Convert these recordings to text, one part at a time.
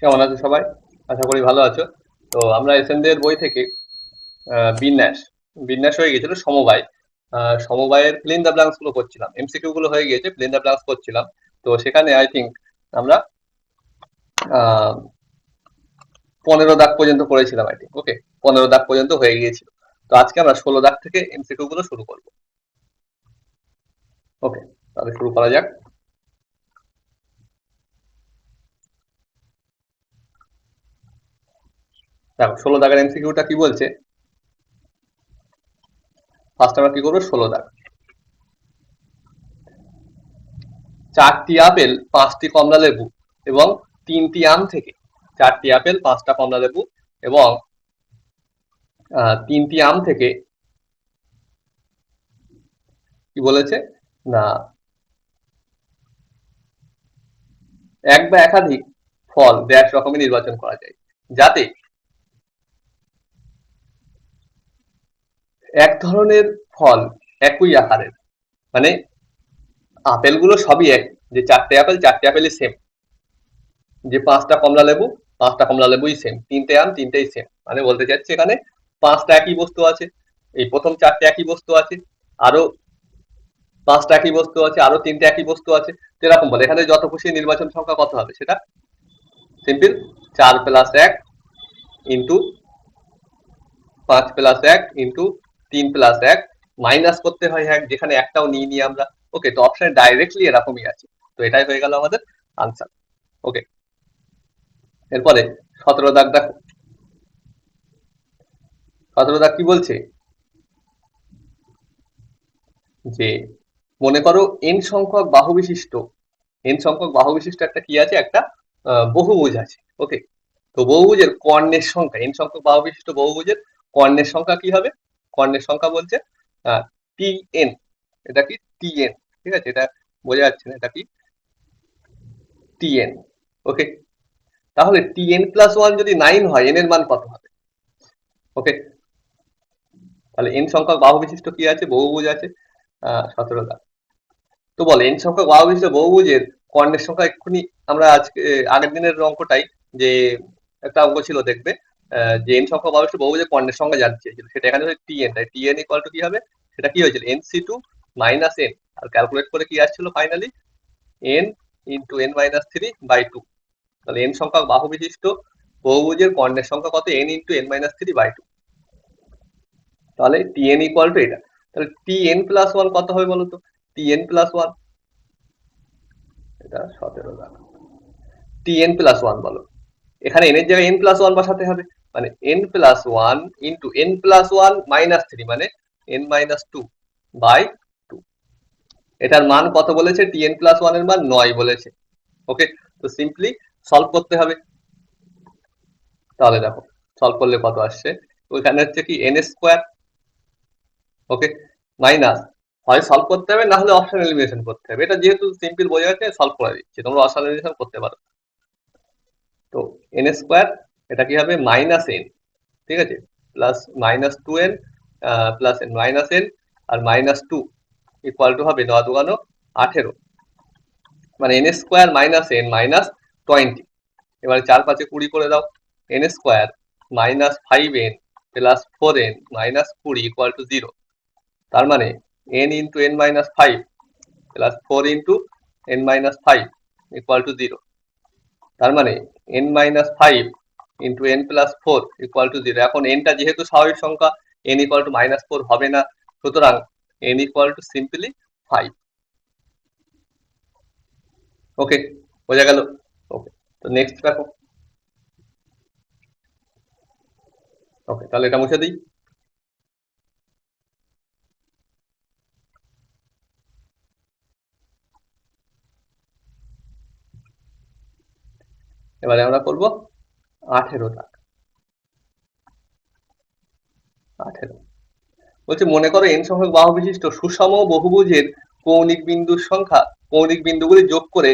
কেমন আছো সবাই? আশা করি ভালো আছো। তো আমরা এসএনডি এর বই থেকে বিন্যাস বিন্যাস হয়ে গেছিল সমবায়। সমবায়ের ফিল ইন দ্য ব্ল্যাঙ্কস গুলো করছিলাম, এমসিকিউ গুলো হয়ে গিয়েছে, ফিল ইন দ্য ব্ল্যাঙ্কস করছিলাম। তো সেখানে আই থিঙ্ক আমরা 15 দাগ পর্যন্ত করেছিলাম, আই থিঙ্ক। ওকে, 15 দাগ পর্যন্ত হয়ে গিয়েছিল। তো আজকে আমরা 16 দাগ থেকে এমসিকিউ গুলো শুরু করবো। ওকে, তাহলে শুরু করা যাক। দেখো 16 দাগের এমসিকিউটা কি বলছে। ফার্স্ট আমরা কি করবো, 16 দাগ। 4টি আপেল, 5টি কমলা লেবু এবং 3টি আম থেকে। 4টি আপেল, 5টা কমলা লেবু এবং 3টি আম থেকে কি বলেছে না, এক বা একাধিক ফল ড্যাশ রকমের নির্বাচন করা যায়, যাতে এক ধরনের ফল একই আকারের, মানে আপেলগুলো সবই এক, যে 4টে আপেলই সেম, যে 5টা কমলা লেবুই সেম, 3টে আম 3টেই সেম। মানে বলতে চাচ্ছি এখানে 5টা একই বস্তু আছে, এই প্রথম 4টে একই বস্তু আছে, আরো 5টা একই বস্তু আছে, আরো 3টে একই বস্তু আছে। তো এরকম বলে এখানে যত খুশি নির্বাচন সংখ্যা কত হবে সেটা সিম্পল, 4+1 ইন্টু 5+1 ইন্টু 3+1, মাইনাস করতে হয় এক, যেখানে একটাও নিই আমরা। ওকে, তো অপশনে ডাইরেক্টলি এরকমই আছে। তো এটাই হয়ে গেল আমাদের আনসার। ওকে, এরপরে 17 দাগ দেখো। 17 দাগ কি বলছে, যে মনে করো এন সংখ্যক বাহু বিশিষ্ট একটা কি আছে, একটা বহুভুজ আছে। ওকে, তো বহুভুজের কর্ণের সংখ্যা, এন সংখ্যক বাহু বিশিষ্ট বহুভুজের কর্ণের সংখ্যা কি হবে। কর্ণের সংখ্যা বলছে টি এন। এটা কি টি এন, ঠিক আছে, এটা বোঝা যাচ্ছে না, এটা কি টি এন। ওকে, তাহলে টি এন প্লাস ওয়ান যদি 9 হয়, এন এর মান কত হবে। ওকে, তাহলে এন সংখ্যক বাহু বিশিষ্ট কি আছে, বহুভুজ আছে 17 টা। তো বলে এন সংখ্যক বাহু বিশিষ্ট বহুভুজের কর্ণের সংখ্যা এক্ষুনি আমরা আজকে আগের দিনের অঙ্কটাই, যে একটা অঙ্ক ছিল দেখবে, যে এন সংখ্যক বাহু বিশিষ্ট বহুভুজের কর্ণের সংখ্যা জানতে চেয়েছিল, সেটা এখানে হচ্ছে টি এন। তাই টি এন ইকুয়াল টু কি হবে, সেটা কি হয়েছিল, NC2 মাইনাস এন, আর ক্যালকুলেট করে কি আসছিল ফাইনালি, এন ইন্টু n-3/2। তাহলে এন সংখ্যক বাহু বিশিষ্ট বহুভুজের কর্ণের সংখ্যা কত, এন ইন্টু n-3/2। তাহলে টিএন ইকুয়াল টু এটা। তাহলে টিএন প্লাস ওয়ান কত হবে বলো তো, টিএন প্লাস ওয়ান, এটা 17 দাগ। টিএন প্লাস ওয়ান বলো, এখানে এন এর জায়গায় এন প্লাস ওয়ান বসাতে হবে, মানে N plus one into N plus one minus three, মানে n-2/2। এটার মান কত বলেছে, টিএন প্লাস ওয়ান এর মান 9 বলেছে। ওকে, তো সিম্পলি সলভ করতে হবে। তাহলে দেখো সলভ করলে কত আসছে, ওইখানে হচ্ছে কি এন স্কোয়ার। ওকে, মাইনাস, হয় সলভ করতে হবে, না হলে অপশন এলিমিনেশন করতে হবে। এটা যেহেতু সিম্পল বোঝা যাচ্ছে, সলভ করে দিচ্ছি, তোমরা অপশন এলিমিনেশন করতে পারো। তো এন স্কোয়ার, এটা কি হবে মাইনাস এন, ঠিক আছে, plus -2n plus n minus n, আর -2 ইকুয়াল টু হবে 9×2 = 18, মানে n square minus n minus 20। এবারে 4×5 = 20 করে দাও। N square -5n plus 4n minus 20 equal to 0। তার মানে n into n minus 5 plus 4 into n minus 5 equal to 0। তার মানে n minus 5 into n plus 4 equal to 0। এখন nটা যেহেতু স্বাভাবিক সংখ্যা, n ইকুয়াল টু -4 হবে না, সুতরাং n ইকুয়াল টু সিম্পলি 5। ওকে, বোঝা গেল। ওকে, তো নেক্সট দেখো। ওকে, তাহলে এটা মুছে দিই। এবারে আমরা করব 18 দাগ। 18 বলছে মনে করো n সংখ্যক বাহু বিশিষ্ট সুষম বহুভুজের কৌণিক বিন্দুর সংখ্যা, কৌণিক বিন্দুগুলি যোগ করে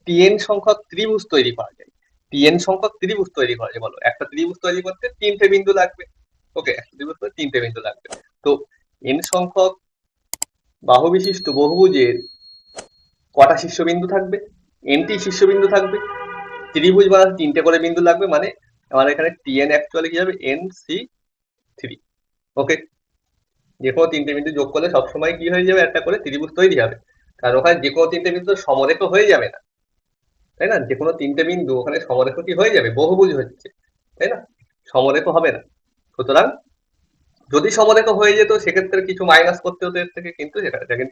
tn সংখ্যক ত্রিভুজ তৈরি করা যায়। tn সংখ্যক ত্রিভুজ তৈরি করা যায়, বলো একটা ত্রিভুজ তৈরি করতে 3টে বিন্দু লাগবে। ওকে, একটা ত্রিভুজ করতে 3টে বিন্দু লাগবে। তো n সংখ্যক বাহু বিশিষ্ট বহুভুজের কটা শীর্ষবিন্দু থাকবে, nটি শীর্ষবিন্দু থাকবে। ত্রিভুজ বানাতে 3টে করে বিন্দু লাগবে, মানে আমার এখানে টিএন অ্যাকচুয়ালি কি হবে, NC3। ওকে, যে কোনো 3টে বিন্দু যোগ করলে সবসময় কি হয়ে যাবে, একটা করে ত্রিভুজ তৈরি হবে। কারণ ওখানে যে কোনো 3টে বিন্দু সমরেখ হয়ে যাবে না, তাই না? যে কোনো 3টে বিন্দু ওখানে সমরেখ কি হয়ে যাবে, বহুভুজ হচ্ছে, তাই না? সমরেখ হবে না। সুতরাং যদি সমরেখ হয়ে যেত সেক্ষেত্রে কিছু মাইনাস করতে হতো এর থেকে, কিন্তু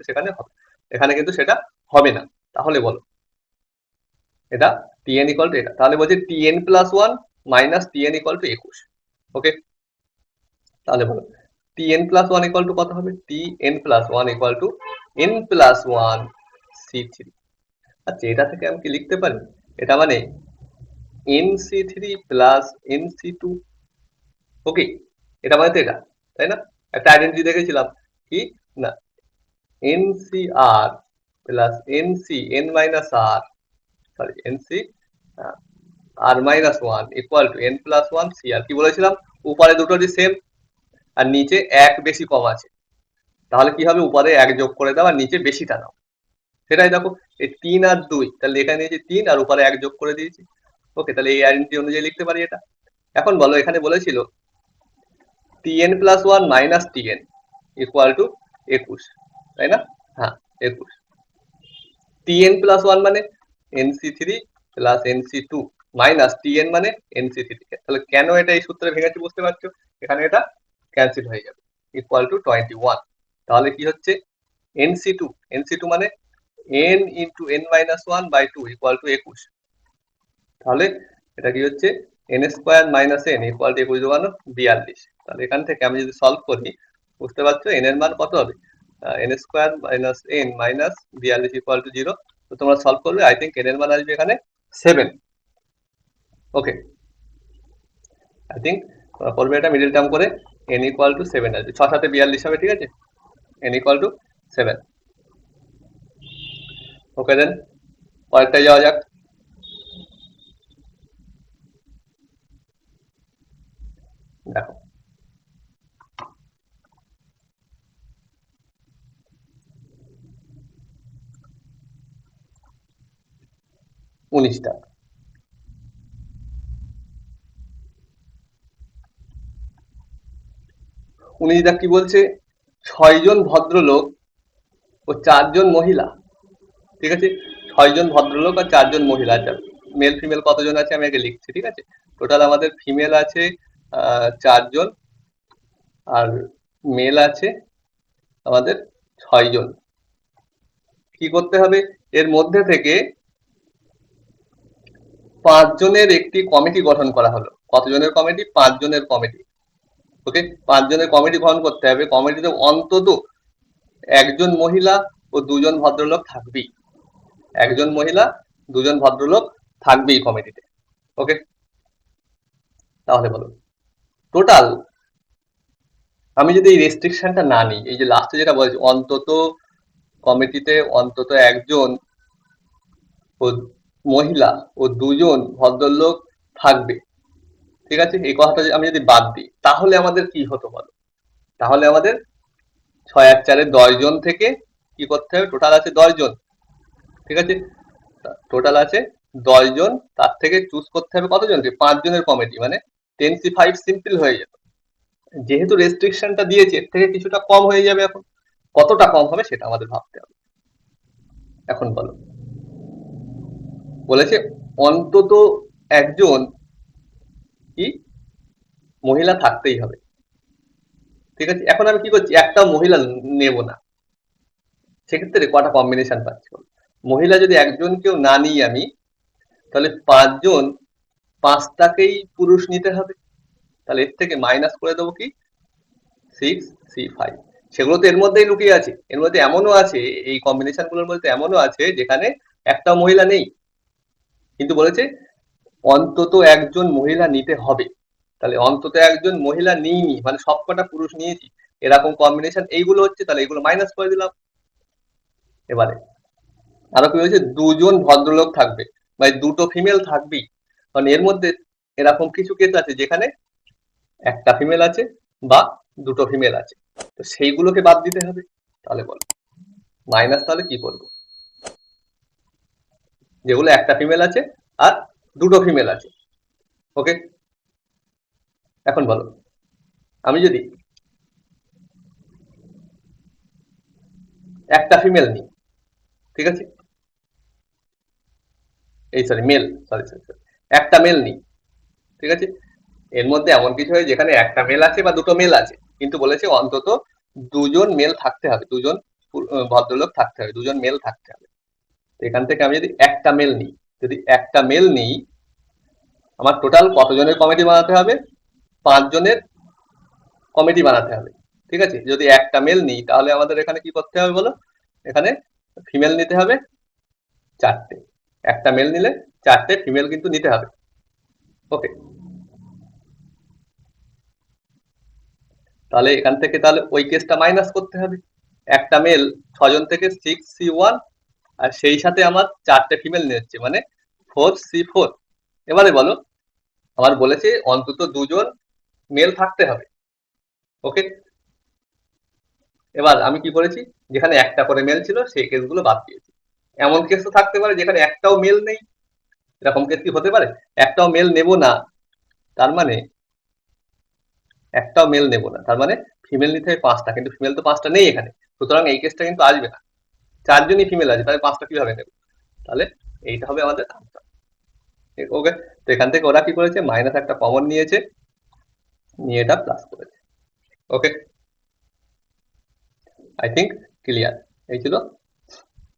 সেখানে হবে, এখানে কিন্তু সেটা হবে না। তাহলে বলো এটা টিএন ইকুয়াল টু এটা, তাহলে বলছি TN+1 minus TN equal to 21। ওকে, তাহলে বলো TN+1 ইকুয়াল টু কত হবে, TN+1 equal to N+1 C3। আচ্ছা, এটা থেকে আমি কি লিখতে পারি, এটা মানে NC3 প্লাস NC2। ওকে, এটা মানে তো এটা, তাই না? একটা আইডেন্টিটি দেখেছিলাম কি না, NCR plus NCN minus R, sorry NCR-1 equal to N+1 CR। কি বলেছিলাম, উপরে দুটোরই সেম আর নিচে এক বেশি কম আছে, তাহলে কি হবে, উপরে এক যোগ করে দাও আর নিচে বেশিটা নাও। সেটাই দেখো, এই 3 আর 2, তাহলে এখানে নিয়েছি 3 আর উপরে এক যোগ করে দিয়েছি। ওকে, তাহলে এই আইডেন্টিটি অনুযায়ী লিখতে পারি এটা। এখন বলো, এখানে বলেছিল TN+1 minus TN equal to 21, তাই না? হ্যাঁ, 21। TN+1 মানে NC3 plus NC2 minus TN মানে NC3। তাহলে কেন এটা এই সূত্রে ভেঙেছি বুঝতে পারছো, এখানে এটা ক্যান্সেল হয়ে যাবে, ইকুয়াল টু 21। তাহলে কি হচ্ছে, NC2 মানে n into n-1/2 equal to 21। তাহলে এটা কি হচ্ছে, n² minus n equal to 21 = 42। তাহলে এখান থেকে আমি যদি সলভ করি, বুঝতে পারছো n এর মান কত হবে, n² minus n minus 42 equal to 0। তো তোমরা সলভ করবে, আই থিঙ্ক n এর মান আসবে এখানে 7। ওকে, আই থিঙ্ক করবে এটা মিডল টার্ম করে, n ইকুয়াল টু 7 আসবে, 6 7 42 হবে, ঠিক আছে, n ইকুয়াল টু 7। ওকে, দেন পরেরটায় যাওয়া যাক। দেখো, উনিশটা। উনিশটা কি বলছে, 6 জন ভদ্রলোক ও 4 জন মহিলা, ঠিক আছে, 6 জন ভদ্রলোক আর 4 জন মহিলা। আচ্ছা, মেল ফিমেল কতজন আছে আমি আগে লিখছি, ঠিক আছে। টোটাল আমাদের ফিমেল আছে 4 জন আর মেল আছে আমাদের 6 জন। কি করতে হবে, এর মধ্যে থেকে 5 জনের একটি কমিটি গঠন করা হলো। কতজনের কমিটি, 5 জনের কমিটি। ওকে, 5 জনের কমিটি গঠন করতে হবে, কমিটিতে অন্তত একজন মহিলা ও 2 জন ভদ্রলোক থাকবেই, একজন মহিলা 2 জন ভদ্রলোক থাকবেই কমিটিতে। ওকে, তাহলে বলো টোটাল, আমি যদি এই রেস্ট্রিকশনটা না নিই, এই যে লাস্টে যেটা বলছি, অন্তত কমিটিতে অন্তত একজন ও মহিলা ও 2 জন ভদ্রলোক থাকবে, ঠিক আছে, এই কথাটা আমি যদি বাদ দিই, তাহলে আমাদের কি হতো বলো, তাহলে আমাদের 6 আর 4 10 জন থেকে কি করতে হবে, টোটাল আছে 10 জন, ঠিক আছে, টোটাল আছে 10 জন, তার থেকে চুজ করতে হবে কতজনকে, 5 জনের কমিটি, মানে 10C5 সিম্পল হয়ে যাবে। যেহেতু রেস্ট্রিকশনটা দিয়েছে, এর থেকে কিছুটা কম হয়ে যাবে, এখন কতটা কম হবে সেটা আমাদের ভাবতে হবে। এখন বলো, বলেছে অন্তত একজন কি মহিলা থাকতেই হবে, ঠিক আছে। এখন আমি কি করছি, একটা মহিলা নেব না, সেক্ষেত্রে কটা কম্বিনেশন পাচ্ছি, মহিলা যদি একজনকেও না নিই আমি, তাহলে 5 জন 5টাকেই পুরুষ নিতে হবে, তাহলে এর থেকে মাইনাস করে দেবো কি 6C5। সেগুলো তো এর মধ্যেই লুকিয়ে আছে, এর মধ্যে এমনও আছে, এই কম্বিনেশন গুলোর মধ্যে এমনও আছে যেখানে একটা মহিলা নেই, কিন্তু বলেছে অন্তত একজন মহিলা নিতে হবে। তাহলে অন্তত একজন মহিলা নিইনি মানে সবকটা পুরুষ নিয়েছি, এরকম কম্বিনেশন এইগুলো হচ্ছে, তাহলে এগুলো মাইনাস করে দিলাম। এবারে আরো কি হয়েছে, 2 জন ভদ্রলোক থাকবে, মানে 2টো ফিমেল থাকবেই, কারণ এর মধ্যে এরকম কিছু কেস আছে যেখানে একটা ফিমেল আছে বা 2টো ফিমেল আছে, তো সেইগুলোকে বাদ দিতে হবে। তাহলে বলো মাইনাস, তাহলে কি করবো, যেগুলো একটা ফিমেল আছে আর দুটো ফিমেল আছে। ওকে, এখন বলো, আমি যদি একটা ফিমেল নিই, ঠিক আছে, এই sorry mail, sorry sorry sorry, একটা মেল নিই, ঠিক আছে, এর মধ্যে এমন কিছু হয় যেখানে একটা মেল আছে বা দুটো মেল আছে, কিন্তু বলেছে অন্তত দুজন মেল থাকতে হবে, দুজন ভদ্রলোক থাকতে হবে, দুজন মেল থাকতে হবে। এখান থেকে আমি যদি একটা মেল নিই, যদি একটা মেল নিই, আমার টোটাল কতজনের কমিটি বানাতে হবে? 5 জনের কমিটি বানাতে হবে, ঠিক আছে। যদি একটা মেল নিই তাহলে আমাদের এখানে কি করতে হবে বলো, এখানে ফিমেল নিতে হবে 4টে, একটা মেল নিলে 4টে ফিমেল কিন্তু নিতে হবে। ওকে, তাহলে এখান থেকে তাহলে ওই কেসটা মাইনাস করতে হবে। একটা মেল 6জন থেকে 6C1, আর সেই সাথে আমার 4টে ফিমেল নিচ্ছে, মানে 4C4। এবারে বলো, আমার বলেছে অন্তত দুজন মেল থাকতে হবে। ওকে, এবার আমি কি করেছি, যেখানে একটা করে মেল ছিল সেই কেসগুলো বাদ দিয়েছি। এমন কেস তো থাকতে পারে যেখানে একটাও মেল নেই, এরকম কেস কি হতে পারে? একটাও মেল নেব না, তার মানে একটাও মেল নেব না, তার মানে ফিমেল নিতে হয় 5টা, কিন্তু ফিমেল তো 5টা নেই এখানে, সুতরাং এই কেসটা কিন্তু আসবে না। 4জনই ফিমেল আছে, তাহলে 5টা কিভাবে নেব? তাহলে এইটা হবে আমাদের আনসার। ওকে, তো এখান থেকে ওরা কি করেছে, মাইনাস একটা কমন নিয়েছে, নিয়ে এটা প্লাস করেছে। ওকে, আই থিঙ্ক ক্লিয়ার। এই ছিল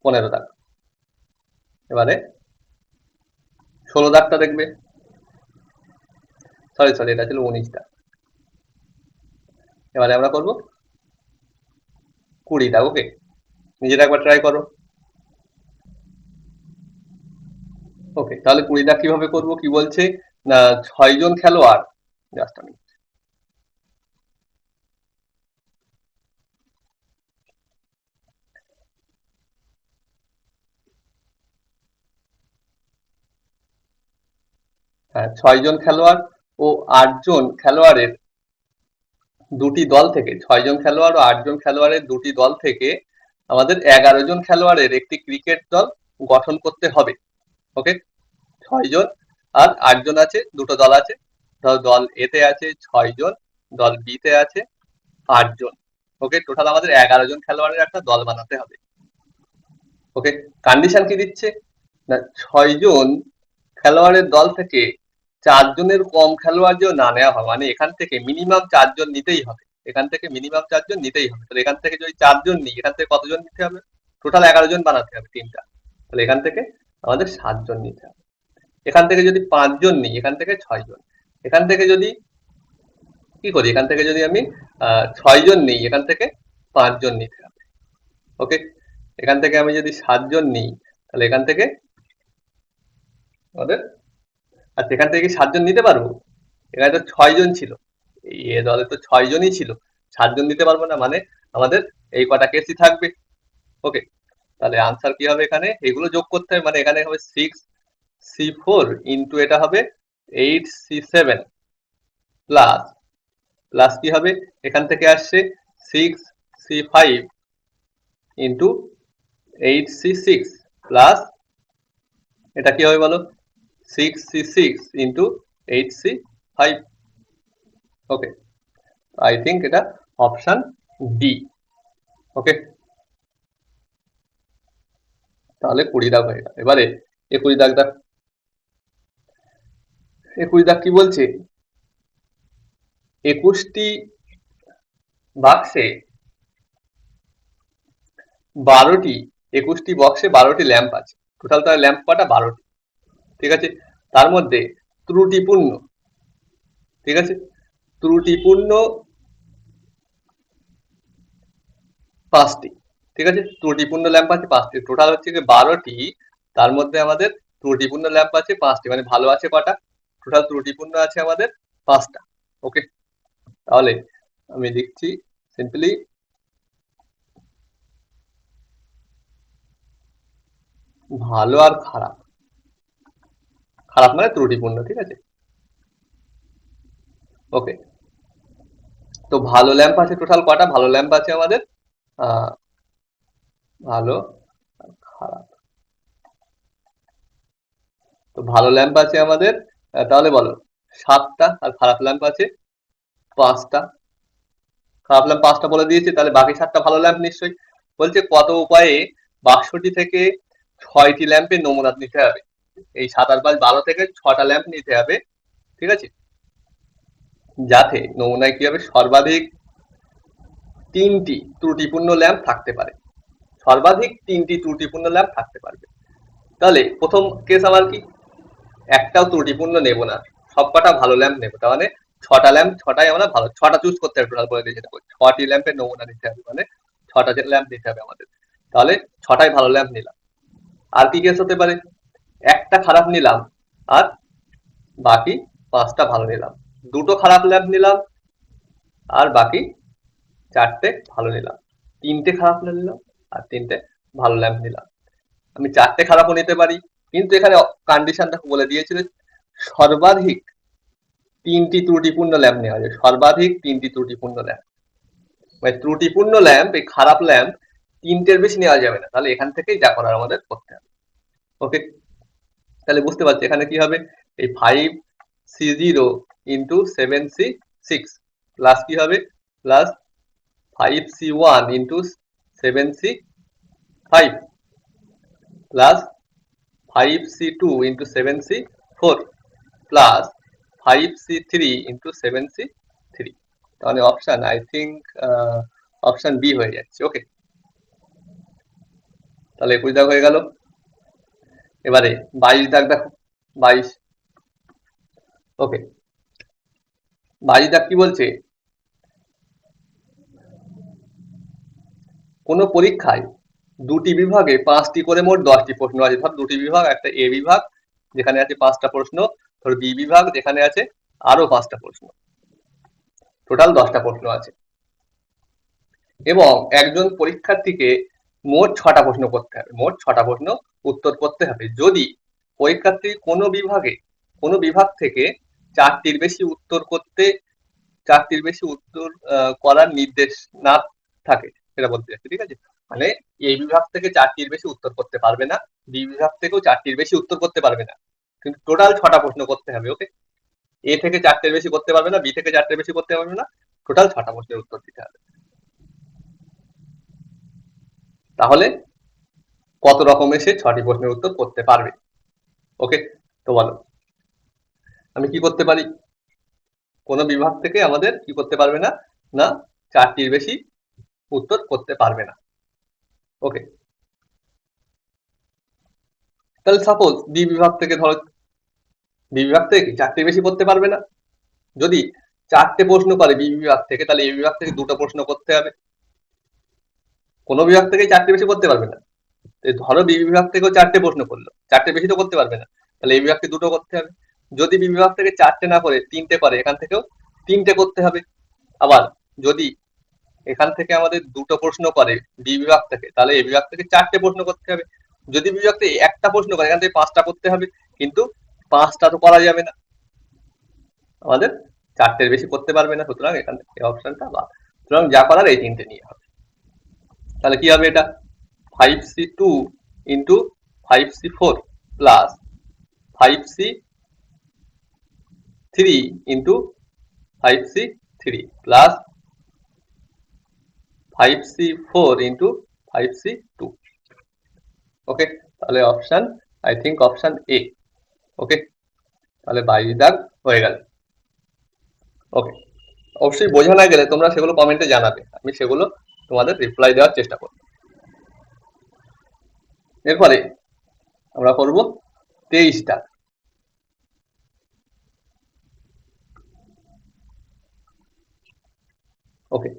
15 দাগ। এবারে 16 দাগটা দেখবে, সরি সরি, এটা ছিল 19টা। এবারে আমরা করব 20 দাগ। ওকে, নিজেরা একবার ট্রাই করো। ওকে, তাহলে 20 দাগ কিভাবে করব, কি বলছে না, 6জন খেলোয়াড়, জাস্ট আমি 6জন খেলোয়াড় ও 8জন খেলোয়াড়ের দুটি দল থেকে, 6জন খেলোয়াড় ও 8জন খেলোয়াড়ের দুটি দল থেকে আমাদের 11জন খেলোয়াড়ের একটি ক্রিকেট দল গঠন করতে হবে। ওকে, 6জন আর 8জন আছে, দুটো দল আছে, ধরো দল এ তে আছে 6জন, দল বি তে আছে 8জন। ওকে, টোটাল আমাদের 11জন খেলোয়াড়ের একটা দল বানাতে হবে। ওকে, কন্ডিশন কি দিচ্ছে না, 6জন খেলোয়াড়ের দল থেকে 4জনের কম খেলোয়াড় যেন না নেওয়া হয়, মানে এখান থেকে মিনিমাম 4জন নিতেই হবে, এখান থেকে মিনিমাম 4জন নিতেই হবে। তাহলে এখান থেকে যদি 4জন নিই, এখান থেকে কতজন নিতে হবে? টোটাল 11জন বানাতে হবে তিনটা, তাহলে এখান থেকে আমাদের 7জন নিতে হবে। এখান থেকে যদি 5জন নিই, এখান থেকে 6জন, এখান থেকে যদি কি করি, এখান থেকে যদি আমি 6জন নিই, এখান থেকে 5জন নিতে হবে। ওকে, এখান থেকে আমি যদি 7জন নিই, তাহলে এখান থেকে আমাদের, আর সেখান থেকে কি 7জন নিতে পারবো? এখানে তো 6জন ছিল, এই দলে তো 6জনই ছিল, 7জন নিতে পারবো না, মানে আমাদের এই কটা কেসই থাকবে। ওকে, তাহলে আনসার কি হবে, এখানে এগুলো যোগ করতে হবে, মানে এখানে হবে 6C4 ইন্টু এটা হবে 8C7 প্লাস, প্লাস কি হবে, এখান থেকে আসছে 6C5 ইন্টু 8C6 প্লাস, এটা কি হবে বলো, 6C6 into 8C5। Okay, I think এটা অপশন ডি। ওকে, তাহলে 20 দাগ হয়ে গেল। এবারে 21 দাগটা, 21 দাগ কি বলছে, 21টি বাক্সে 12টি, 21টি বক্সে 12টি ল্যাম্প আছে, টোটাল তার ল্যাম্প কটা, 12টি, ঠিক আছে। তার মধ্যে ত্রুটিপূর্ণ, ঠিক আছে, ত্রুটিপূর্ণ 5টি, ঠিক আছে, ত্রুটিপূর্ণ ল্যাম্প আছে 5টি, টোটাল হচ্ছে কি 12টি, তার মধ্যে আমাদের ত্রুটিপূর্ণ ল্যাম্প আছে 5টি, মানে ভালো আছে কটা, টোটাল ত্রুটিপূর্ণ আছে আমাদের 5টা। ওকে, তাহলে আমি লিখছি সিম্পলি ভালো আর খারাপ, খারাপ মানে ত্রুটিপূর্ণ, ঠিক আছে। ওকে, তো ভালো ল্যাম্প আছে টোটাল কটা, ভালো ল্যাম্প আছে আমাদের আহ ভালো আর খারাপ, তো ভালো ল্যাম্প আছে আমাদের, তাহলে বলো 7টা, আর খারাপ ল্যাম্প আছে 5টা। খারাপ ল্যাম্প 5টা বলে দিয়েছে, তাহলে বাকি 7টা ভালো ল্যাম্প নিশ্চয়ই। বলছে কত উপায়ে বাক্সটি থেকে 6টি ল্যাম্পের নমুনা নিতে হবে। এই 7 আর 5 12 থেকে 6টা ল্যাম্প নিতে হবে, ঠিক আছে, যাতে নমুনায় কি হবে সর্বাধিক 3টি ত্রুটিপূর্ণ ল্যাম্প থাকতে পারে, সর্বাধিক 3টি ত্রুটিপূর্ণ ল্যাম্প থাকতে পারবে। তাহলে প্রথম কেস আমার কি, একটাও ত্রুটিপূর্ণ নেব না, সবকটা ভালো ল্যাম্প নেবো। তার মানে 6টা ল্যাম্প, 6টাই আমরা ভালো, 6টা চুজ করতে হবে টোটাল বলে দিয়েছে, 6টি ল্যাম্পের নমুনা নিতে হবে, মানে 6টা ল্যাম্প নিতে হবে আমাদের। তাহলে 6টাই ভালো ল্যাম্প নিলাম। আর কি কেস হতে পারে, একটা খারাপ নিলাম আর বাকি 5টা ভালো নিলাম, দুটো খারাপ ল্যাম্প নিলাম আর বাকি 4টে ভালো নিলাম, 3টে খারাপ নিলাম আর 3টে ভালো ল্যাম্প নিলাম। আমি 4টে খারাপও নিতে পারি, কিন্তু এখানে কন্ডিশনটা বলে দিয়েছিল সর্বাধিক 3টি ত্রুটিপূর্ণ ল্যাম্প নেওয়া যায়, সর্বাধিক 3টি ত্রুটিপূর্ণ ল্যাম্প। মানে ত্রুটিপূর্ণ ল্যাম্প, এই খারাপ ল্যাম্প 3টের বেশি নেওয়া যাবে না, তাহলে এখান থেকেই যা করার আমাদের করতে হবে। ওকে, তাহলে বুঝতে পারছি এখানে কি হবে, এই 5C0 ইন্টু 7C6 প্লাস কি হবে, plus 5C1 into 7C5 plus 5C2 into 7C4 plus 5C3 into 7C3। তাহলে option I think option B হয়ে যাচ্ছে। ওকে, তাহলে 21 দাগ হয়ে গেল। এবারে 22 দাগ দেখো, 22। ওকে, 22 দাগ কি বলছে, কোন পরীক্ষায় দুটি বিভাগে 5টি করে মোট 10টি প্রশ্ন আছে। ধর দুটি বিভাগ, একটা এ বিভাগ যেখানে আছে 5টা প্রশ্ন, ধর বি বিভাগ যেখানে আছে আরো 5টা প্রশ্ন, টোটাল 10টা প্রশ্ন আছে, এবং একজন পরীক্ষার্থীকে মোট 6টা প্রশ্ন করতে হবে, মোট 6টা প্রশ্ন উত্তর করতে হবে। যদি পরীক্ষার্থী কোনো বিভাগ থেকে 4টির বেশি উত্তর করার নির্দেশ না থাকে, সেটা বলতে চাচ্ছি, ঠিক আছে। মানে এই বিভাগ থেকে 4টির বেশি উত্তর করতে পারবে না, বি বিভাগ থেকেও 4টির বেশি উত্তর করতে পারবে না, কিন্তু টোটাল 6টা প্রশ্ন করতে হবে। ওকে, এ থেকে 4টের বেশি করতে পারবে না, বি থেকে 4টের বেশি করতে পারবে না, টোটাল 6টা প্রশ্নের উত্তর দিতে হবে। তাহলে কত রকমের সে 6টি প্রশ্নের উত্তর করতে পারবে। ওকে, তো বলো আমি কি করতে পারি, কোন বিভাগ থেকে আমাদের কি করতে পারবে না, না 4টির বেশি উত্তর করতে পারবে না। ওকে, তাহলে সাপোজ বি বিভাগ থেকে, ধরো বি বিভাগ থেকে 4টির বেশি করতে পারবে না। যদি 4টে প্রশ্ন করে বি বিভাগ থেকে, তাহলে এ বিভাগ থেকে 2টো প্রশ্ন করতে হবে। কোন বিভাগ থেকে 4টে বেশি করতে পারবে না, ধরো বি বিভাগ থেকেও 4টে প্রশ্ন করলো, 4টে বেশি তো করতে পারবে না, তাহলে এই বিভাগকে 2টো করতে হবে। যদি বি বিভাগ থেকে 4টে না করে 3টে করে, এখান থেকেও 3টে করতে হবে। আবার যদি এখান থেকে আমাদের 2টো প্রশ্ন করে বি বিভাগ থেকে, তাহলে এ বিভাগ থেকে 4টে প্রশ্ন করতে হবে। যদি বিভাগ থেকে একটা প্রশ্ন করে, এখান থেকে 5টা করতে হবে, কিন্তু 5টা তো করা যাবে না, আমাদের 4টের বেশি করতে পারবে না, সুতরাং এখান থেকে অপশনটা বাদ। সুতরাং যা করার এই 3টে নিয়ে হবে। তাহলে কি হবে, এটা 5C2 into 5C4 plus 5C3 into 5C3 plus 5C4 into 5C2। Okay, তাহলে option I think option A. Okay, তাহলে 22 দাগ হয়ে গেল। ওকে, অবশ্যই বোঝা না গেলে তোমরা সেগুলো কমেন্টে জানাবে, আমি সেগুলো তোমাদের রিপ্লাই দেওয়ার চেষ্টা করব। এরপরে আমরা করব 23 দাগ। ওকে,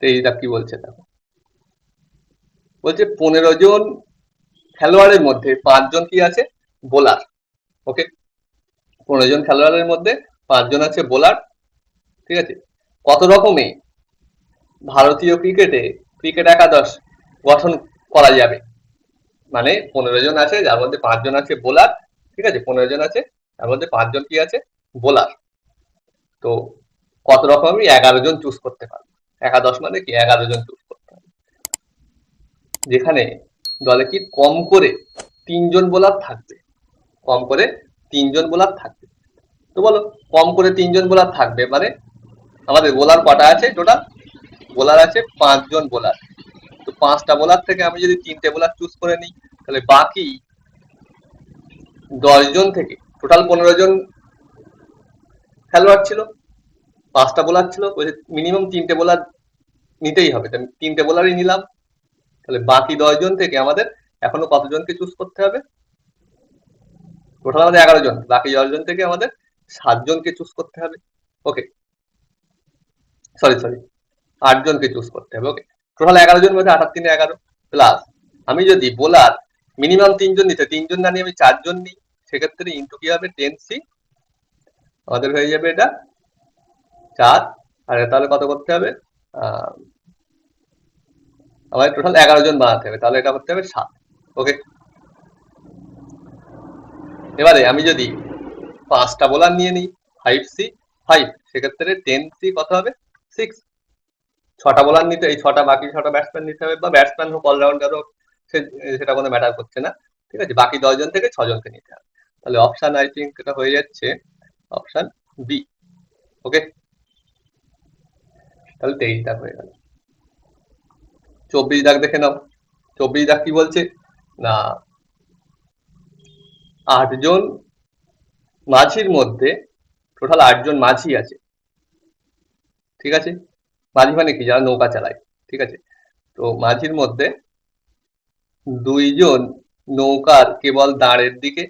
23 দাগ কি বলছে দেখো, বলছে 15 জন খেলোয়াড়ের মধ্যে 5 জন কি আছে, বোলার। ওকে, 15 জন খেলোয়াড়ের মধ্যে 5 জন আছে বোলার, ঠিক আছে। কত রকমে ভারতীয় ক্রিকেট একাদশ গঠন করা যাবে, মানে 15 জন আছে যার মধ্যে 5 জন আছে বোলার, ঠিক আছে, 15 জন আছে তার মধ্যে 5 জন কি আছে, বোলার। তো কত রকম আমি 11 জন চুজ করতে পারবো, একাদশ মানে কি 11 জন চুজ করতে হবে, যেখানে দলে কি কম করে 3 জন বোলার থাকবে, কম করে 3 জন বোলার থাকবে। তো বলো কম করে 3 জন বোলার থাকবে মানে আমাদের বোলার কটা আছে টোটাল? বোলার আছে 5 জন বোলার। তো 5টা বোলার থেকে আমি যদি 3টে বোলার চুজ করে নিই, তাহলে বাকি 10 জন থেকে টোটাল 15 জন খেলোয়াড় ছিল, 5টা বোলার ছিল, মিনিমাম 3টে বোলার নিতেই হবে। 3টে বোলারই নিলাম। তাহলে বাকি 10 জন থেকে আমাদের এখনো কতজনকে চুজ করতে হবে? টোটাল আমাদের 11 জন, বাকি 10 জন থেকে আমাদের 7 জনকে চুজ করতে হবে। ওকে, সরি 8 জনকে চুজ করতে হবে। ওকে, টোটাল 11 জন মধ্যে 8 আর 3 11 প্লাস আমি যদি বোলার মিনিমাম 3 জন নিতে, 3 জন না নিয়ে আমি 4 জন নিই, সেক্ষেত্রে ইন্টু কি হবে 10C, আমাদের হয়ে যাবে এটা 4। আর তাহলে কত করতে হবে? আমাদের টোটাল 11 জন বানাতে হবে, তাহলে এটা করতে হবে 7। ওকে, এবারে আমি যদি 5টা বোলার নিয়ে নিই 5C 5, সেক্ষেত্রে 10C কত হবে 6। 6টা বোলার নিতে, এই 6টা বাকি 6টা ব্যাটসম্যান নিতে হবে, বা ব্যাটসম্যান হোক অলরাউন্ডার হোক, সেটা কোনো ম্যাটার করছে না। ঠিক আছে, বাকি 10 জন থেকে 6 জনকে নিতে হবে। তাহলে অপশন আই থিঙ্ক এটা হয়ে যাচ্ছে অপশন বি। ওকে, তাহলে 23 দাগ হয়ে গেল। 24 দাগ দেখে নাও। 24 দাগ কি বলছে না, 8 জন মাঝির মধ্যে টোটাল 8 জন মাঝি আছে। ঠিক আছে, মাঝি মানে কি, যারা নৌকা চালায়। ঠিক আছে, তো মাঝির মধ্যে 2 জন নৌকার কেবল দাঁড়ের দিকে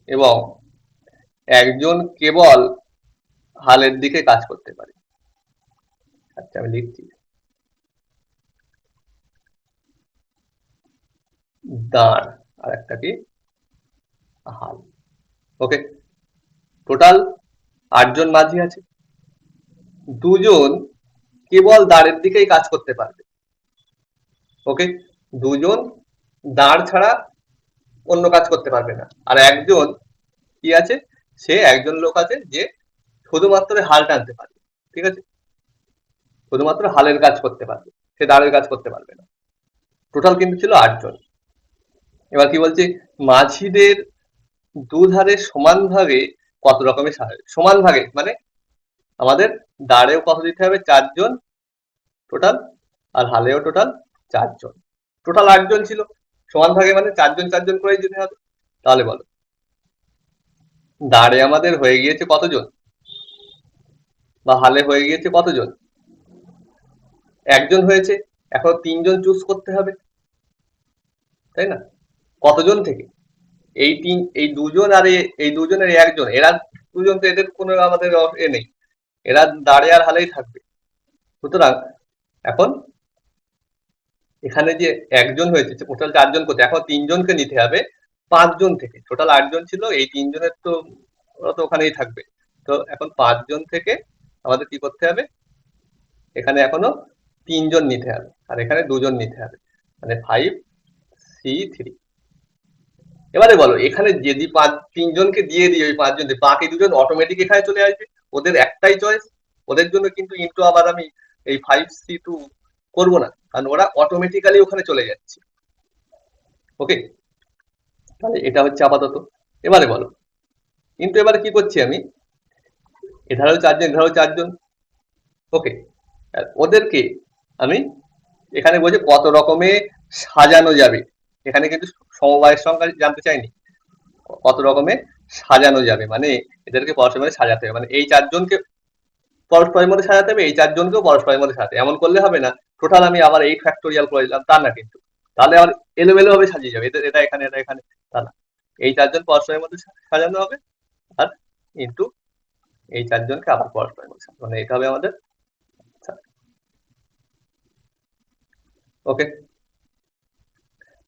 এবং 1 জন কেবল হালের দিকে কাজ করতে পারে। আচ্ছা, আমি লিখছি দাঁড় আর একটা কি হাল। ওকে, টোটাল 8 জন মাঝি আছে, 2 জন কেবল দাঁড়ের দিকেই কাজ করতে পারবে। ওকে, 2 জন দাঁড় ছাড়া অন্য কাজ করতে পারবে না। আর 1 জন কি আছে, সে 1 জন লোক আছে যে শুধুমাত্র হাল টানতে পারবে। ঠিক আছে, শুধুমাত্র হালের কাজ করতে পারবে, সে দাঁড়ের কাজ করতে পারবে না। টোটাল কিন্তু ছিল 8 জন। এবার কি বলছে, মাঝিদের দুধারে সমান ভাগে কত রকমের সাহায্য। সমান ভাগে মানে আমাদের দাঁড়েও কত দিতে হবে 4 জন টোটাল, আর হালেও টোটাল 4 জন। টোটাল 8 জন ছিল, সমান ভাগে মানে 4 জন 4 জন করেই দিতে হবে। তাহলে বলো দাঁড়ে আমাদের হয়ে গিয়েছে কতজন, বা হালে হয়ে গিয়েছে কতজন? 1 জন হয়েছে। এখন 3 জন চুজ করতে হবে, তাই না? কতজন থেকে? এই 2 জন আর এই 2 জনের 1 জন, এরা 2 জন তো এদের কোনো আমাদের নেই, এরা দাঁড়ে আর হালেই থাকবে। সুতরাং এখন এখানে যে 1 জন হয়েছে, টোটাল 4 জন করতে, এখন 3 জনকে নিতে হবে 5 জন থেকে। টোটাল 8 জন ছিল, এই 3 জনের তো ওরা তো ওখানেই থাকবে। তো এখন 5 জন থেকে আমাদের কি করতে হবে, এখানে এখনো 3 জন নিতে হবে, আর এখানে 2 জন নিতে হবে, মানে 5C3। এবারে বলো এখানে যদি 3 জনকে দিয়ে দিই ওই 5 জন, বাকি 2 জন অটোমেটিক এখানে চলে আসবে, ওদের একটাই চয়েস। ওদের জন্য কিন্তু ইন্টু আবার আমি এই 5C2 করবো না, কারণ ওরা অটোমেটিক্যালি ওখানে চলে যাচ্ছে। ওকে, তাহলে এটা হচ্ছে আপাতত। এবারে বলো, কিন্তু এবারে কি করছি আমি, এধারেও 4 জন এধারেও 4 জন। ওকে, ওদেরকে আমি এখানে বলছি কত রকমে সাজানো যাবে, এখানে কিন্তু সমবায়ের সংখ্যা জানতে চাইনি, কত রকমে সাজানো যাবে মানে এদেরকে পরস্পরের মধ্যে সাজাতে হবে, মানে এই 4 জনকে পরস্পরের মধ্যে সাজাতে হবে, এই 4 জনকেও পরস্পরের মধ্যে সাজাতে। এমন করলে হবে না টোটাল আমি আবার 8 ফ্যাক্টোরিয়াল করে দিলাম, তা না কিন্তু, তাহলে আমার এলোমেলো ভাবে সাজিয়ে যাবে, এটা এখানে এটা এখানে, তা না। এই 4 জন পরস্পরের মধ্যে সাজানো হবে, আর ইন্টু এই 4 জনকে আবার পরস্পরের মধ্যে সাজানো, মানে এটা হবে আমাদের। ওকে,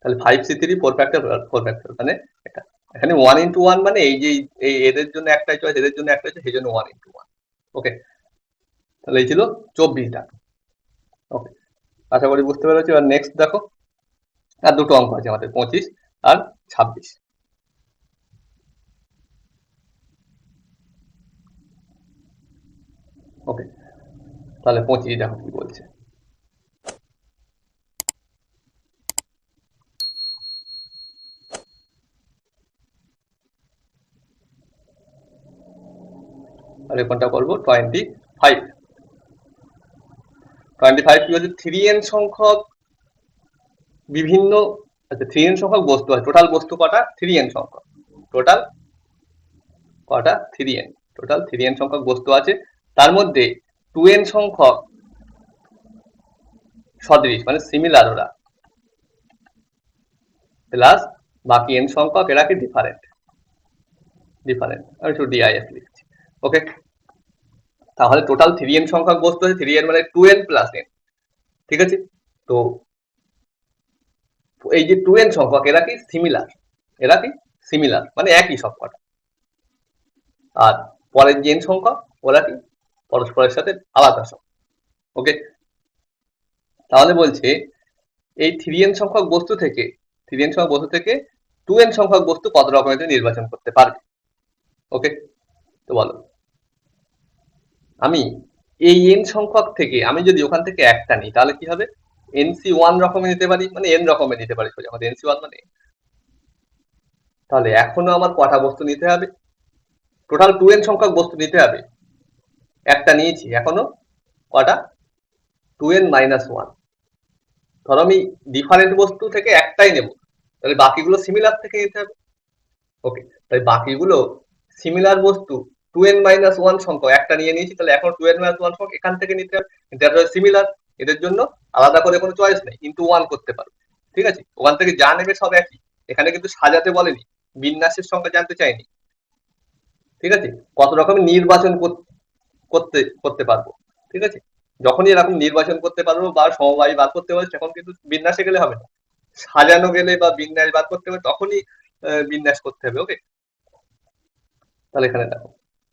তাহলে 5C3 4 ফ্যাক্টর মানে এটা। এখানে 1 into 1 মানে এই যে এই এদের জন্য একটাই চয়েস, এদের জন্য একটাই চয়েস, সেই জন্য 1 into 1। ওকে, তাহলে এই ছিল 24টা। ওকে, আশা করি বুঝতে পেরেছি। এবার নেক্সট দেখো, আর দুটো অঙ্ক আছে আমাদের, 25 আর 26। ওকে, তাহলে 25 দেখো কি বলছে। তাহলে কোনটা করবো 25 কি হচ্ছে 3n সংখ্যক বিভিন্ন, আচ্ছা 3n সংখ্যক বস্তু আছে, টোটাল বস্তু কটা 3n সংখ্যক, টোটাল কটা 3n, টোটাল 3n সংখ্যক বস্তু আছে, তার মধ্যে 2n সংখ্যক সদৃশ মানে সিমিলার ওরা, প্লাস বাকি n সংখ্যক এরা কি ডিফারেন্ট, আমি শুধু ডিআইএফ লিখছি। ওকে, তাহলে টোটাল 3n সংখ্যক বস্তু আছে, 3n মানে 2n প্লাস n, ঠিক আছে। তো এই যে 2n সংখ্যক এরা কি সিমিলার, এরা কি সিমিলার মানে একই সবকটা, আর পরের যে n সংখ্যক ওরা কি পরস্পরের সাথে আলাদা সব। ওকে, তাহলে বলছে এই 3n সংখ্যক বস্তু থেকে 3n সংখ্যক বস্তু থেকে 2n সংখ্যক বস্তু কত রকমের নির্বাচন করতে পারবে। ওকে, তো বলো আমি এই n সংখ্যক থেকে আমি যদি ওখান থেকে একটা নিই তাহলে কি হবে, nc1 রকমের নিতে পারি, মানে n রকমের নিতে পারি, সোজা আমাদের nc1 মানে। তাহলে এখনো আমার কটা বস্তু নিতে হবে, টোটাল 2n সংখ্যক বস্তু নিতে হবে, একটা নিয়েছি, এখনো কটা 2n মাইনাস 1। ধরো আমি ডিফারেন্ট বস্তু থেকে একটাই নেব, তাহলে বাকিগুলো সিমিলার থেকে নিতে হবে। ওকে, তাই বাকিগুলো সিমিলার বস্তু 2n মাইনাস 1 সংখ্যক একটা নিয়ে নিয়েছি, তাহলে এখন 2n মাইনাস 1 সংখ্যক এখান থেকে নিতে হবে, এটা সিমিলার, এদের জন্য আলাদা করে কোনো চয়েস নেই, ইনটু 1 করতে পারো, ঠিক আছে। ওখান থেকে যা নেবে সব একই, এখানে কিন্তু সাজাতে বলেনি, বিন্যাসের সংখ্যা জানতে চাইনি, ঠিক আছে। কত রকমের নির্বাচন করতে করতে পারবো, ঠিক আছে। যখনই এরকম নির্বাচন করতে পারবো বা সমবায় বার করতে পারবো, তখন কিন্তু বিন্যাসে গেলে হবে না, সাজানো গেলে বা বিন্যাস বার করতে হবে তখনই বিন্যাস করতে হবে। ওকে, তাহলে এখানে দেখো,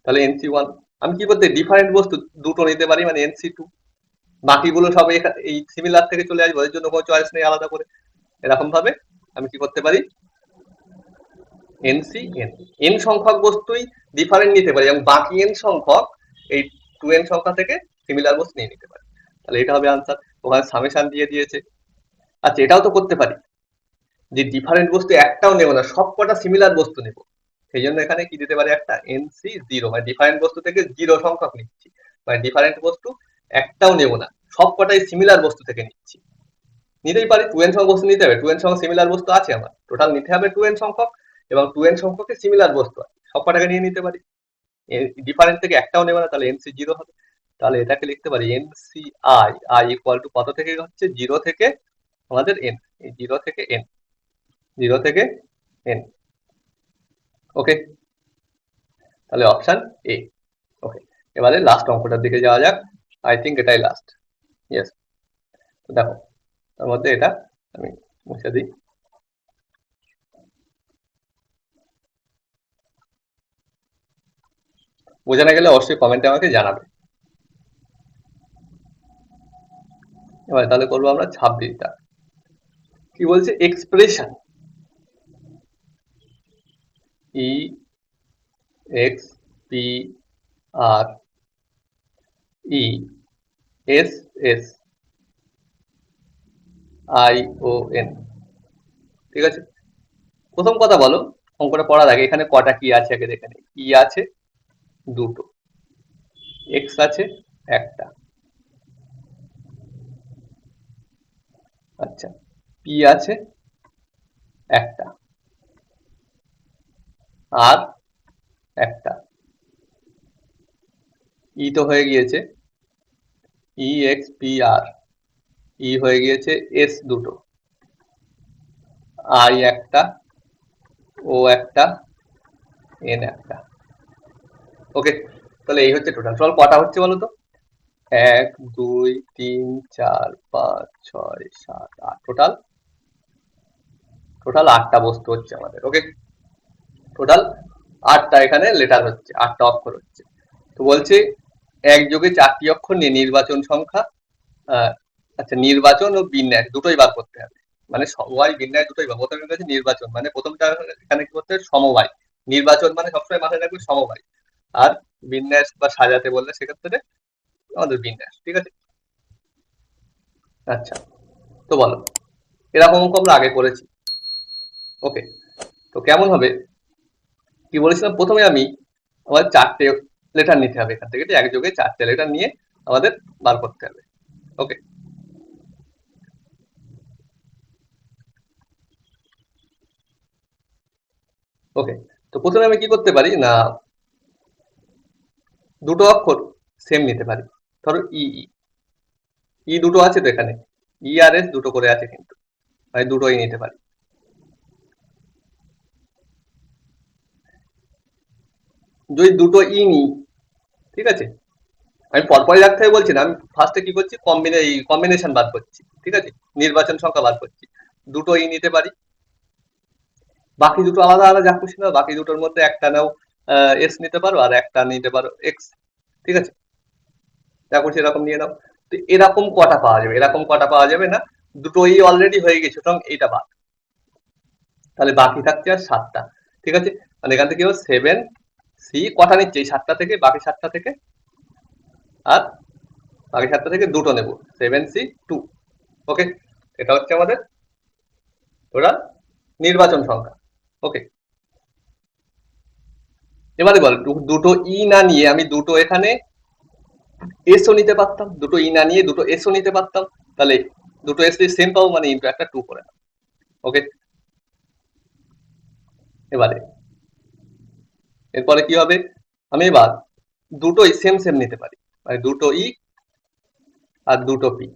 তাহলে nc1 আমি কি করতে ডিফারেন্ট বস্তু দুটো নিতে পারি মানে nc2, বাকিগুলো সব এই সিমিলার থেকে চলে আসবে, ওদের জন্য কোনো চয়েস নেই আলাদা করে। এরকম ভাবে আমি কি করতে পারি ncn, n সংখ্যক বস্তুই ডিফারেন্ট নিতে পারি এবং বাকি n সংখ্যক এই 2n সংখ্যা থেকে সিমিলার বস্তু নিয়ে নিতে পারি। তাহলে এটা হবে আনসার, ওখানে সামেশন দিয়ে দিয়েছে। আচ্ছা, এটাও তো করতে পারি যে ডিফারেন্ট বস্তু একটাও নেব না, সব কটা সিমিলার বস্তু নেব, সেই জন্য এখানে কি দিতে পারি একটা nc0, মানে ডিফারেন্ট বস্তু থেকে 0 সংখ্যক নিচ্ছি, মানে ডিফারেন্ট বস্তু একটাও নেব না, সব কটাই সিমিলার বস্তু থেকে নিচ্ছি। নিতেই পারি 2n সংখ্যক বস্তু নিতে হবে, 2n সংখ্যক সিমিলার বস্তু আছে আমার, টোটাল নিতে হবে 2n সংখ্যক এবং 2n সংখ্যকে সিমিলার বস্তু আছে, সব কটাকে নিয়ে নিতে পারি, ডিফারেন্ট থেকে একটাও নেব না, তাহলে nc0 হবে। তাহলে এটাকে লিখতে পারি nci, i ইকুয়াল টু কত থেকে হচ্ছে 0 থেকে আমাদের n, এই 0 থেকে n, 0 থেকে n। ওকে, তাহলে অপশন এ। ওকে, এবারে লাস্ট অঙ্কটার দিকে যাওয়া যাক, আই থিঙ্ক এটাই লাস্ট। ইয়েস, তো দেখো তার মধ্যে এটা আমি মুছে দিই। বোঝা না গেলে অবশ্যই কমেন্টে আমাকে জানাবে। এবার তাহলে করবো আমরা 26টা, কি বলছে expression E X P R E S S I O N, ঠিক আছে। প্রথম কথা বলো, অঙ্কটা পড়ার আগে এখানে কটা কি আছে আগে দেখে নিই। ই আছে দুটো, এক্স আছে একটা, আচ্ছা পি আছে একটা, আর একটা, ই তো হয়ে গিয়েছে ই এক্স পি আর, ই হয়ে গিয়েছে এস দুটো, আই একটা, ও একটা, এন একটা। ওকে, তাহলে এই হচ্ছে টোটাল। টোটাল কটা হচ্ছে বলো তো, 1 2 3 4 5 6 7 8, টোটাল টোটাল 8টা বস্তু হচ্ছে আমাদের। ওকে, টোটাল 8টা এখানে লেটার হচ্ছে, 8টা অক্ষর হচ্ছে। তো বলছে একযোগে 4টি অক্ষর নিয়ে নির্বাচন সংখ্যা, আচ্ছা নির্বাচন ও বিন্যাস দুটোই বার করতে হবে, মানে সমবায় বিন্যাস দুটোই বার। প্রথমে হচ্ছে নির্বাচন, মানে প্রথমটা এখানে কি করতে হবে সমবায়, নির্বাচন মানে সবসময় মাথায় রাখবে সমবায়, আর বিন্যাস বা সাজাতে বললে সেক্ষেত্রে আমাদের বিন্যাস, ঠিক আছে। আচ্ছা, তো বলো এরকম অঙ্ক আমরা আগে করেছি। ওকে, তো কেমন হবে, কি বলেছিলাম প্রথমে আমি আমার 4টে লেটার নিতে হবে এখান থেকে, একযোগে 4টে লেটার নিয়ে আমাদের বার করতে হবে। ওকে, ওকে। তো প্রথমে আমি কি করতে পারি না, দুটো অক্ষর সেম নিতে পারি। ধরো ই, ই দুটো আছে তো এখানে, ই আর এস দুটো করে আছে কিন্তু, আমি দুটোই নিতে পারি। যদি দুটো ই নিই, ঠিক আছে, আমি পরপরই রাখতে হবে বলছি না, আমি ফার্স্টে কি করছি, কম্বিনেশন বার করছি, ঠিক আছে, নির্বাচন সংখ্যা বার করছি। দুটো ই নিতে পারি, বাকি দুটো আলাদা আলাদা যা খুশি নাও, বাকি দুটোর মধ্যে একটা নাও এস নিতে পারো আর একটা নিতে পারো এক্স, ঠিক আছে, যা খুশি এরকম নিয়ে নাও। তো এরকম কটা পাওয়া যাবে, এরকম কটা পাওয়া যাবে না, দুটো ই অলরেডি হয়ে গেছে, সুতরাং এইটা বাদ, তাহলে বাকি থাকছে আর 7টা, ঠিক আছে। মানে এখান থেকে 7 সি কটা নিচ্ছে, এই 7টা থেকে, আর বাকি 7টা থেকে দুটো নেব, 7 সি 2। ওকে, এটা হচ্ছে আমাদের ওরা নির্বাচন সংখ্যা। ওকে, এবারে বল, দুটো ই না নিয়ে আমি দুটো এখানে এসও নিতে পারতাম, দুটো ই না নিয়ে দুটো এসও নিতে পারতাম, তাহলে দুটো এস সেম পাবো, মানে ইন্টু একটা 2 করে। ওকে, এবারে এরপরে কি হবে, আমি এবার দুটোই সেম সেম নিতে পারি, মানে দুটো ই আর দুটো পি,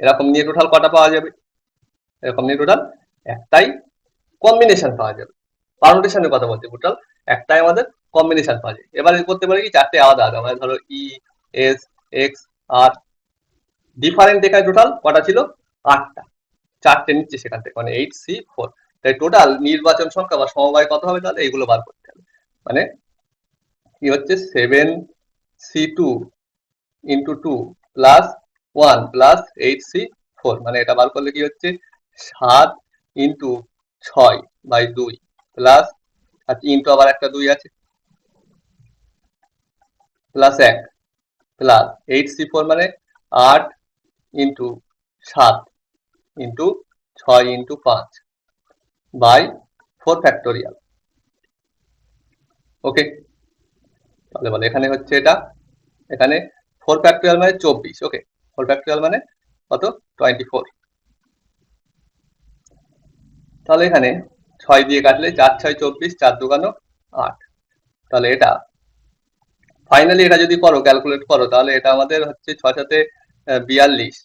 এরকম নিয়ে টোটাল কটা পাওয়া যাবে, এরকম নিয়ে টোটাল একটাই কম্বিনেশন পাওয়া যাবে। পারমুটেশনের কথা বলছি, টোটাল একটাই আমাদের কম্বিনেশন পাওয়া যায়। এবার করতে পারি কি, 4টে আলাদা আলাদা, মানে ধরো ই, এস, এক্স, আর ডিফারেন্ট এখানে টোটাল কটা ছিল, 8টা, 4টে নিচ্ছে সেখান থেকে, মানে 8 সি 4। তাই টোটাল নির্বাচন সংখ্যা বা সমবায় কত হবে, তাহলে এগুলো বার করতে হবে। মানে কি হচ্ছে, 7 C 2 into 2 plus 1 plus 8 C 4, মানে এটা বার করলে কি হচ্ছে, 7 ইন্টু 6/2 প্লাস, আচ্ছা ইন্টু আবার একটা 2 আছে, প্লাস 1 প্লাস 8 সি 4, মানে 8 ইন্টু 7 ইন্টু 6 ইন্টু 5/4 ওকে, তাহলে বলে এখানে হচ্ছে এটা, এখানে 4 ফ্যাক্টোরিয়াল মানে 24। ওকে, 4 ফ্যাক্টোরিয়াল মানে কত, 24। তাহলে এখানে 6 দিয়ে কাটলে 4 6 24, 4 2 8। তাহলে এটা ফাইনালি এটা যদি করো, ক্যালকুলেট করো, তাহলে এটা আমাদের হচ্ছে 6 7 42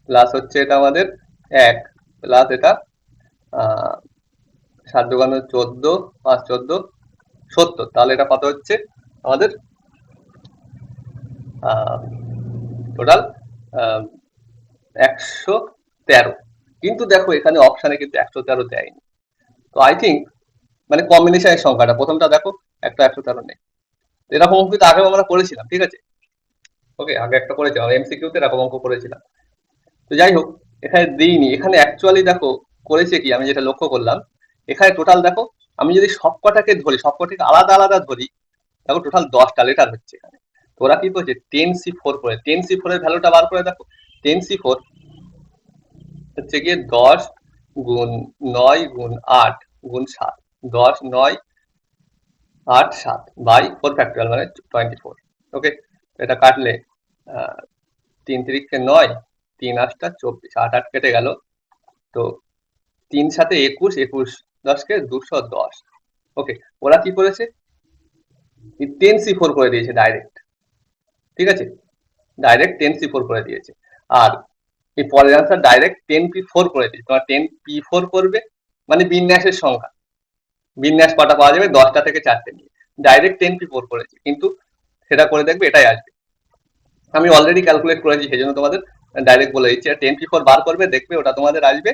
প্লাস হচ্ছে এটা আমাদের 1 প্লাস এটা 7 2 14, 5 14 70। তাহলে এটা কত হচ্ছে আমাদের টোটাল 113। কিন্তু দেখো এখানে অপশানে কিন্তু 113 দেয়নি, তো আই থিঙ্ক মানে কম্বিনেশনের সংখ্যাটা প্রথমটা দেখো, একটা 113 নেই। এরকম অঙ্ক কিন্তু আগেও আমরা করেছিলাম, ঠিক আছে, ওকে, আগে একটা করেছিলাম এমসিকিউতে, এরকম অঙ্ক করেছিলাম। তো যাই হোক, এখানে দিইনি, এখানে অ্যাকচুয়ালি দেখো করেছে কি, আমি যেটা লক্ষ্য করলাম, এখানে টোটাল দেখো, আমি যদি সবকটাকে ধরি, সবকটাকে আলাদা আলাদা ধরি, দেখো টোটাল 10টা লেটার হচ্ছে এখানে। তো ওরা কি করছে, 10 সি 4 করে, 10 সি 4 এর ভ্যালুটা বার করে দেখো, 10 সি 4 হচ্ছে গিয়ে 10 গুণ 9 গুণ 8 গুণ 7, 10 9 8 7 বাই 4 ফ্যাক্টোরিয়াল মানে 24। ওকে, এটা কাটলে 3 3 9, 3 8 24, 8 8 কেটে গেল। তো 3 7 21, 21 10 210। ওকে, ওরা কি করেছে, 10 সি 4 করে দিয়েছে ডাইরেক্ট, ঠিক আছে, ডাইরেক্ট 10 সি 4 করে দিয়েছে। আর এই পরের আনসার ডাইরেক্ট 10 পি 4 করে দিয়েছে, তোমার 10 পি 4 করবে, মানে বিন্যাসের সংখ্যা, বিন্যাস কটা পাওয়া যাবে, 10টা থেকে 4টে নিয়ে ডাইরেক্ট 10 পি 4 করেছে, কিন্তু সেটা করে দেখবে এটাই আসবে। আমি অলরেডি ক্যালকুলেট করেছি, সেই জন্য তোমাদের ডাইরেক্ট বলে দিচ্ছি। আর 10 পি 4 বার করবে, দেখবে ওটা তোমাদের আসবে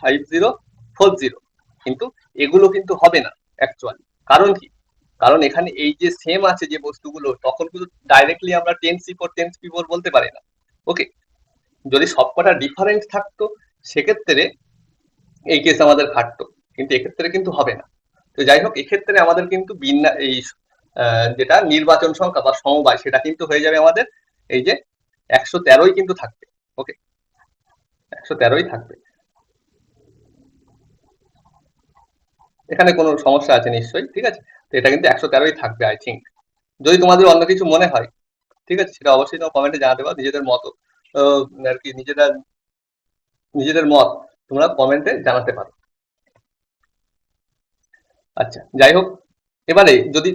5040। কিন্তু এগুলো কিন্তু হবে না অ্যাকচুয়ালি, কারণ কি, কারণ এখানে এই যে সেম আছে যে বস্তুগুলো, তখন কিন্তু ডাইরেক্টলি আমরা 10 সি 4 10 পি 4 বলতে পারি না। ওকে, যদি সবকটা ডিফারেন্ট থাকতো, সেক্ষেত্রে এই কেস আমাদের খাটতো, কিন্তু এক্ষেত্রে কিন্তু হবে না। তো যাই হোক, এক্ষেত্রে আমাদের কিন্তু এই যেটা নির্বাচন সংখ্যা বা সমবায়, সেটা কিন্তু হয়ে যাবে আমাদের এই যে 113ই কিন্তু থাকবে। ওকে, 113ই থাকবে। এখানে কোনো সমস্যা আছে নিশ্চয়ই, ঠিক আছে, তো এটা কিন্তু 113ই থাকবে আই থিঙ্ক। যদি তোমাদের অন্য কিছু মনে হয়, ঠিক আছে, সেটা অবশ্যই তোমরা কমেন্টে জানাতে পারো। নিজেদের মত আর কি, নিজেদের মত তোমরা কমেন্টে জানাতে পারো। আচ্ছা, যাই হোক, এবারে যদি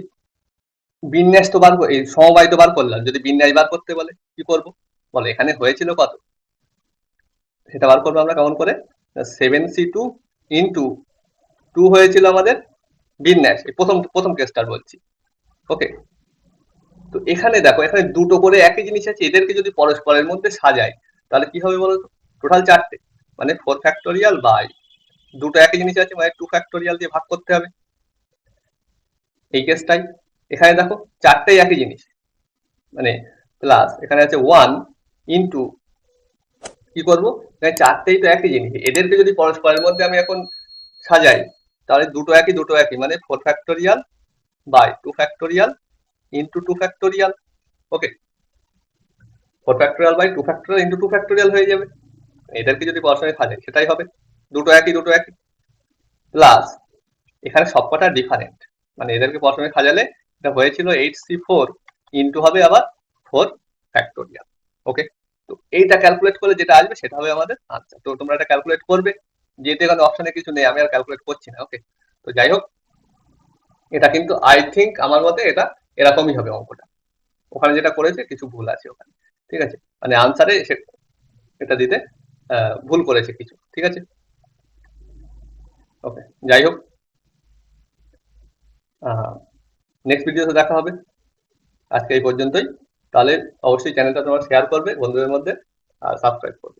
বিন্যাস তো এই সমবায় তো বার করলাম, যদি বিন্যাস বার করতে বলে কি করব? বলে এখানে হয়েছিল কত, সেটা বার করবো আমরা কেমন করে? 7c2 ইন্টু 2 হয়েছিল আমাদের বিন্যাস, এই প্রথম প্রথম কেসটার বলছি। ওকে, তো এখানে দেখো, এখানে দুটো করে একই জিনিস আছে, এদেরকে যদি পরস্পরের মধ্যে সাজাই তাহলে কি হবে বলো তো? টোটাল 4টে, মানে 4 ফ্যাক্টোরিয়াল বাই দুটো একই জিনিস আছে, মানে 2 ফ্যাক্টোরিয়াল দিয়ে ভাগ করতে হবে এই কেসটাই। এখানে দেখো 4টেই একই জিনিস, মানে প্লাস এখানে আছে 1 ইন্টু কি করবো, এখানে 4টেই তো একই জিনিস, এদেরকে যদি পরস্পরের মধ্যে আমি এখন সাজাই তাহলে দুটো একই, মানে 4 factorial by 2 factorial into 2 factorial. Okay, 4 factorial by 2 factorial into 2 factorial হয়ে যাবে। এদেরকে যদি পরস্পরে সাজাই সেটাই হবে, দুটো একই প্লাস এখানে সবকটা ডিফারেন্ট, মানে এদেরকে পরস্পরে সাজালে এটা হয়েছিল 8c4 ইন্টু হবে আবার 4 ফ্যাক্টোরিয়াল। ওকে, তো এইটা ক্যালকুলেট করলে যেটা আসবে সেটা হবে আমাদের আনসার। তো তোমরা এটা ক্যালকুলেট করবে, যেহেতু এখানে অপশনে কিছু নেই আমি আর ক্যালকুলেট করছি না। ওকে, তো যাই হোক, এটা কিন্তু আই থিঙ্ক আমার মতে এটা এরকমই হবে অঙ্কটা। ওখানে যেটা করেছে কিছু ভুল আছে ওখানে, ঠিক আছে, মানে আনসারে এটা দিতে ভুল করেছে কিছু, ঠিক আছে। ওকে, যাই হোক, নেক্সট ভিডিওতে দেখা হবে। আজকে এই পর্যন্তই। তাহলে অবশ্যই চ্যানেলটা তোমরা শেয়ার করবে বন্ধুদের মধ্যে আর সাবস্ক্রাইব করবে।